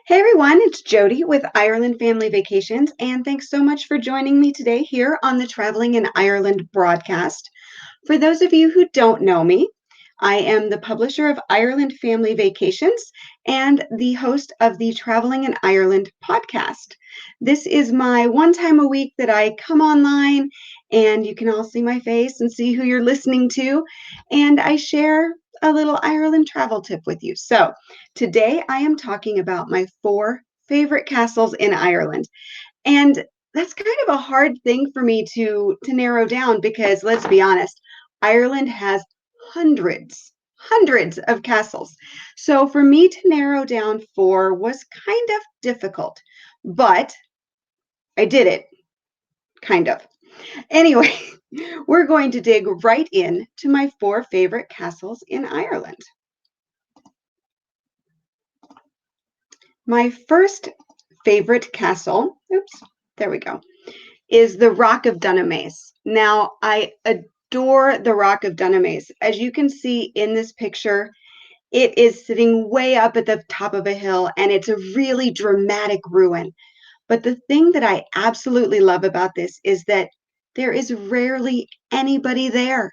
Hey everyone, it's Jody with Ireland Family Vacations, and thanks so much for joining me today here on the Traveling in Ireland broadcast. For those of you who don't know me, I am the publisher of Ireland Family Vacations and the host of the Traveling in Ireland podcast. This is my one time a week that I come online and you can all see my face and see who you're listening to, and I share a little Ireland travel tip with you. So, today I am talking about my four favorite castles in Ireland. And that's kind of a hard thing for me to narrow down because let's be honest, Ireland has hundreds of castles. So for me to narrow down four was kind of difficult, but I did it, kind of. Anyway, we're going to dig right in to my four favorite castles in Ireland. My first favorite castle, oops, there we go, is the Rock of Dunamis. Now, I adore the Rock of Dunamis. As you can see in this picture, it is sitting way up at the top of a hill and it's a really dramatic ruin. But the thing that I absolutely love about this is that there is rarely anybody there.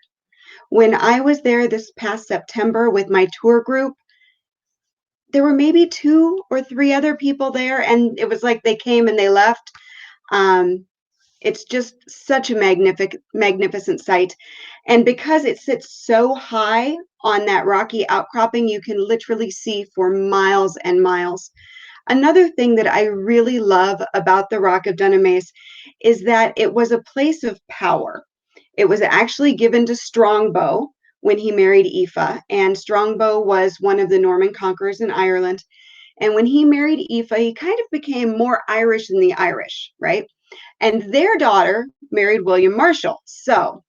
When I was there this past September with my tour group, there were maybe two or three other people there, and it was like they came and they left. Um, it's just such a magnificent sight. And because it sits so high on that rocky outcropping, you can literally see for miles and miles. Another thing that I really love about the Rock of Dunamis is that it was a place of power. It was actually given to Strongbow when he married Aoife, and Strongbow was one of the Norman conquerors in Ireland. And when he married Aoife, he kind of became more Irish than the Irish, right? And their daughter married William Marshall. So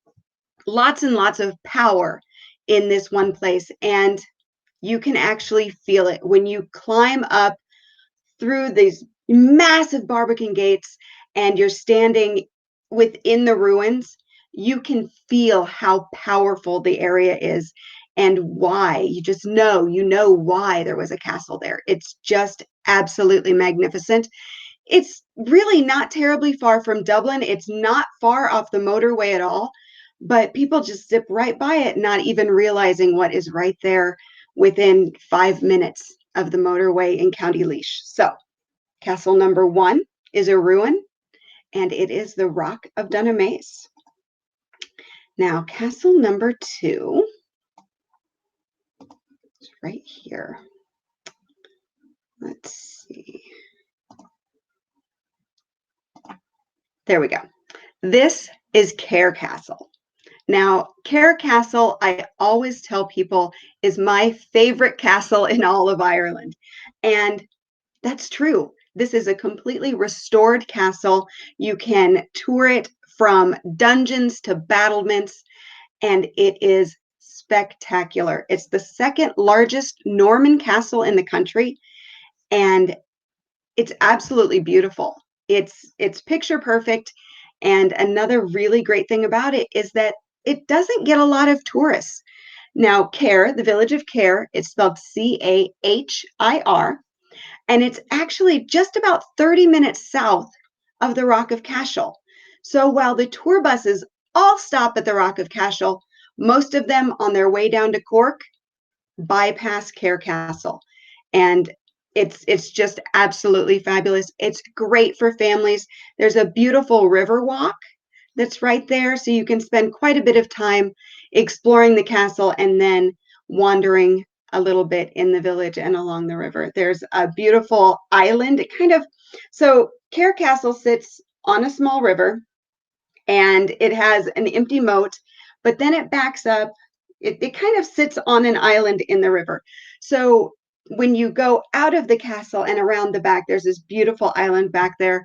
lots and lots of power in this one place. And you can actually feel it when you climb up through these massive Barbican gates and you're standing within the ruins. You can feel how powerful the area is and why. You know why there was a castle there. It's just absolutely magnificent. It's really not terribly far from Dublin. It's not far off the motorway at all, but people just zip right by it, not even realizing what is right there within 5 minutes of the motorway in County Laois. So, castle number one is a ruin, and it is the Rock of Dunamis. Now, castle number two is right here. Let's see. There we go. This is Kerr Castle. Now, Kerr Castle, I always tell people, is my favorite castle in all of Ireland. And that's true. This is a completely restored castle. You can tour it from dungeons to battlements, and it is spectacular. It's the second largest Norman castle in the country, and it's absolutely beautiful. It's picture perfect. And another really great thing about it is that it doesn't get a lot of tourists. Now, Kerr, the village of Kerr, it's spelled Cahir, and it's actually just about 30 minutes south of the Rock of Cashel. So while the tour buses all stop at the Rock of Cashel, most of them on their way down to Cork bypass Kerr Castle. And it's just absolutely fabulous. It's great for families. There's a beautiful river walk that's right there, so you can spend quite a bit of time exploring the castle and then wandering a little bit in the village and along the river. There's a beautiful island. So Kerr Castle sits on a small river and it has an empty moat, but then it backs up. It kind of sits on an island in the river. So when you go out of the castle and around the back, there's this beautiful island back there.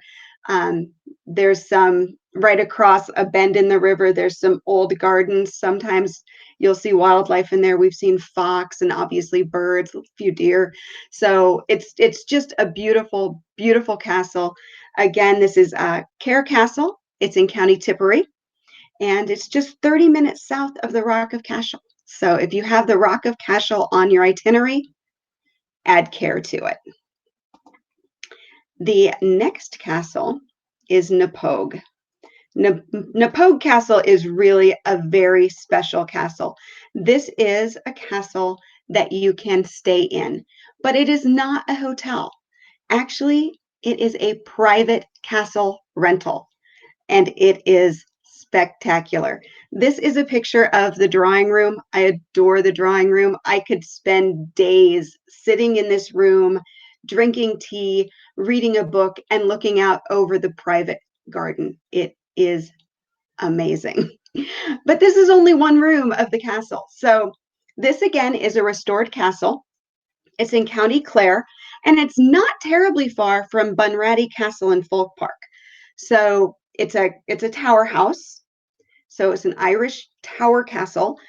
There's some right across a bend in the river. There's some old gardens. Sometimes you'll see wildlife in there. We've seen fox and obviously birds, a few deer. So it's just a beautiful, beautiful castle. Again, this is Kerr Castle. It's in County Tipperary, and it's just 30 minutes south of the Rock of Cashel. So if you have the Rock of Cashel on your itinerary, add Kerr to it. The next castle is Napoca. Napoca Castle is really a very special castle. This is a castle that you can stay in, but it is not a hotel. Actually, it is a private castle rental, and it is spectacular. This is a picture of the drawing room. I adore the drawing room. I could spend days sitting in this room, drinking tea, reading a book, and looking out over the private garden. It is amazing. But this is only one room of the castle. So this again is a restored castle. It's in County Clare, and it's not terribly far from Bunratty Castle in Folk Park. So it's a tower house. So it's an Irish tower castle,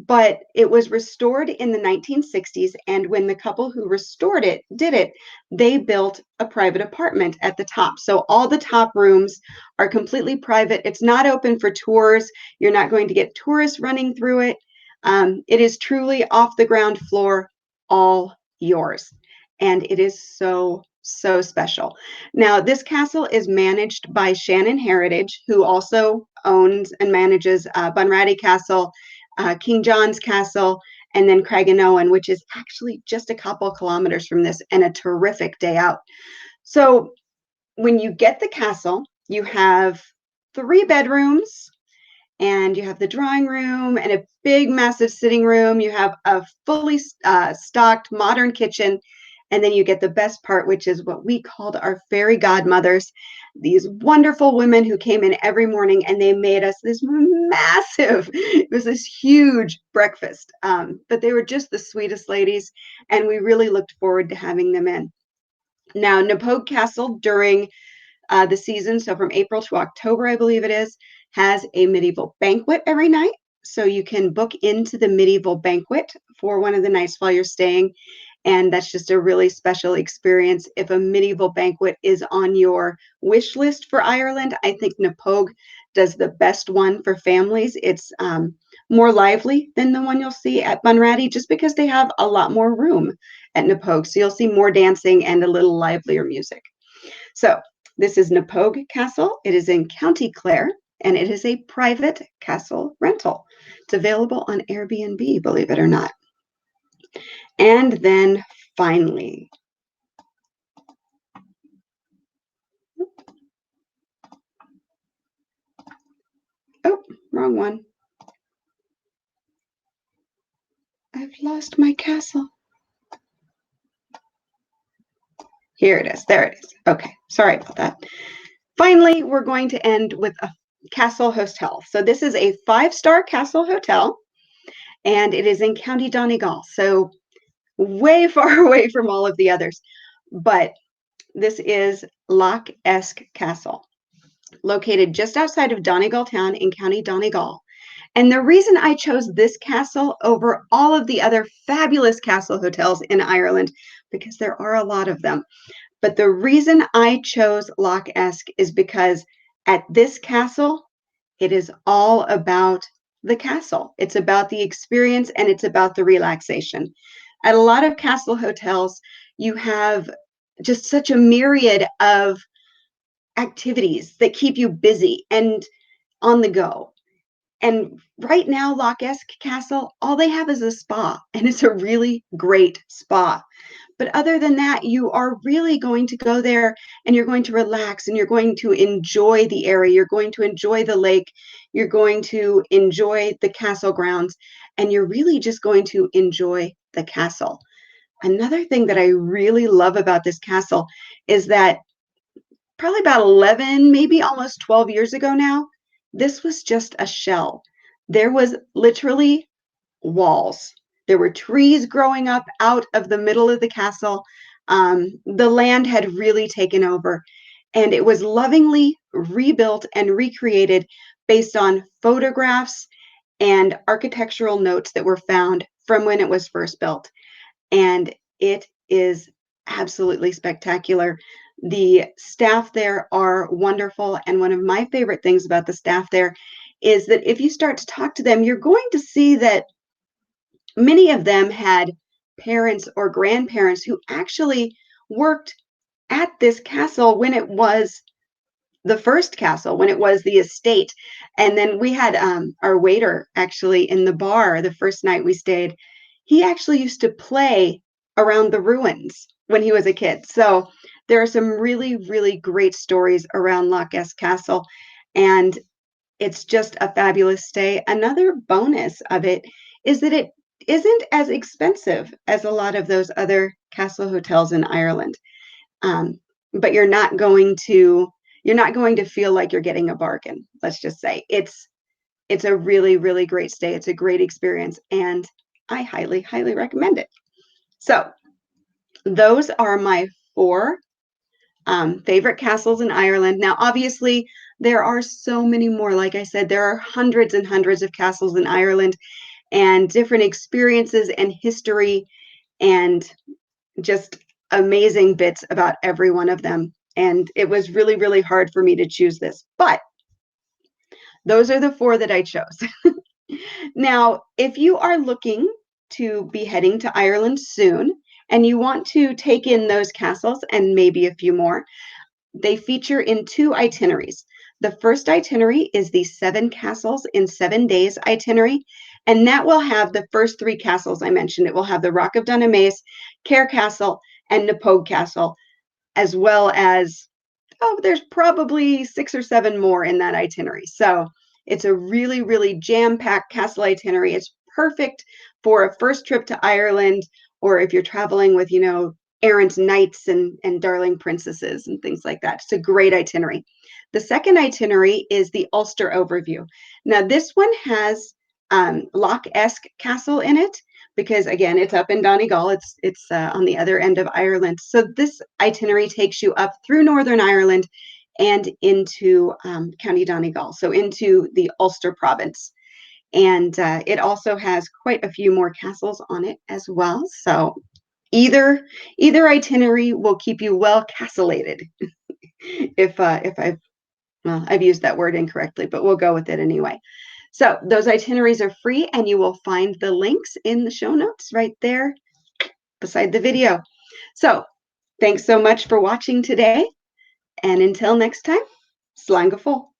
but it was restored in the 1960s. And when the couple who restored it did it, they built a private apartment at the top. So all the top rooms are completely private. It's not open for tours. You're not going to get tourists running through it. It is truly off the ground floor, all yours. And it is so, so special. Now, this castle is managed by Shannon Heritage, who also owns and manages Bunratty Castle, King John's Castle, and then Craigenowen, which is actually just a couple kilometers from this and a terrific day out. So when you get the castle, you have 3 bedrooms, and you have the drawing room and a big, massive sitting room. You have a fully stocked modern kitchen. And then you get the best part, which is what we called our fairy godmothers, these wonderful women who came in every morning and they made us this massive, it was this huge breakfast. But they were just the sweetest ladies, and we really looked forward to having them in. Now, Napoca Castle during the season, so from April to October, I believe it is, has a medieval banquet every night. So you can book into the medieval banquet for one of the nights while you're staying. And that's just a really special experience. If a medieval banquet is on your wish list for Ireland, I think Napoca does the best one for families. It's more lively than the one you'll see at Bunratty, just because they have a lot more room at Napoca. So you'll see more dancing and a little livelier music. So this is Napoca Castle. It is in County Clare, and it is a private castle rental. It's available on Airbnb, believe it or not. And then finally, oh, wrong one. I've lost my castle. Here it is. There it is. Okay, sorry about that. Finally, we're going to end with a castle hotel. So this is a 5-star castle hotel, and it is in County Donegal. So way far away from all of the others. But this is Lough Eske Castle, located just outside of Donegal town in County Donegal. And the reason I chose this castle over all of the other fabulous castle hotels in Ireland, because there are a lot of them, but the reason I chose Lough Eske is because at this castle, it is all about the castle. It's about the experience, and it's about the relaxation. At a lot of castle hotels, you have just such a myriad of activities that keep you busy and on the go. And right now, Lough Eske Castle, all they have is a spa, and it's a really great spa. But other than that, you are really going to go there and you're going to relax and you're going to enjoy the area. You're going to enjoy the lake. You're going to enjoy the castle grounds, and you're really just going to enjoy the castle. Another thing that I really love about this castle is that probably about 11, maybe almost 12 years ago now, this was just a shell. There was literally walls. There were trees growing up out of the middle of the castle. The land had really taken over, and it was lovingly rebuilt and recreated based on photographs and architectural notes that were found from when it was first built. And it is absolutely spectacular. The staff there are wonderful. And one of my favorite things about the staff there is that if you start to talk to them, you're going to see that many of them had parents or grandparents who actually worked at this castle when it was the first castle, when it was the estate. And then we had our waiter actually in the bar the first night we stayed. He actually used to play around the ruins when he was a kid. So there are some really, really great stories around Lough Castle, and it's just a fabulous stay. Another bonus of it is that it isn't as expensive as a lot of those other castle hotels in Ireland. Um, but you're not going to feel like you're getting a bargain. Let's just say it's a really, really great stay. It's a great experience, and I highly, highly recommend it. So those are my four favorite castles in Ireland. Now, obviously, there are so many more. Like I said, there are hundreds and hundreds of castles in Ireland, and different experiences and history, and just amazing bits about every one of them. And it was really, really hard for me to choose this, but those are the four that I chose. Now, if you are looking to be heading to Ireland soon and you want to take in those castles and maybe a few more, they feature in two itineraries. The first itinerary is the 7 castles in 7 days itinerary, and that will have the first three castles I mentioned. It will have the Rock of Dunamis, Kerr Castle, and Napoca Castle, as well as, oh, there's probably 6 or 7 more in that itinerary. So it's a really, really jam-packed castle itinerary. It's perfect for a first trip to Ireland, or if you're traveling with, errant knights and darling princesses and things like that. It's a great itinerary. The second itinerary is the Ulster overview. Now, this one has Lough Eske Castle in it, because again, it's up in Donegal. It's on the other end of Ireland. So this itinerary takes you up through Northern Ireland and into County Donegal, so into the Ulster province. And it also has quite a few more castles on it as well. So either itinerary will keep you well castellated. If I've used that word incorrectly, but we'll go with it anyway. So those itineraries are free, and you will find the links in the show notes right there beside the video. So thanks so much for watching today, and until next time, slán go fóill.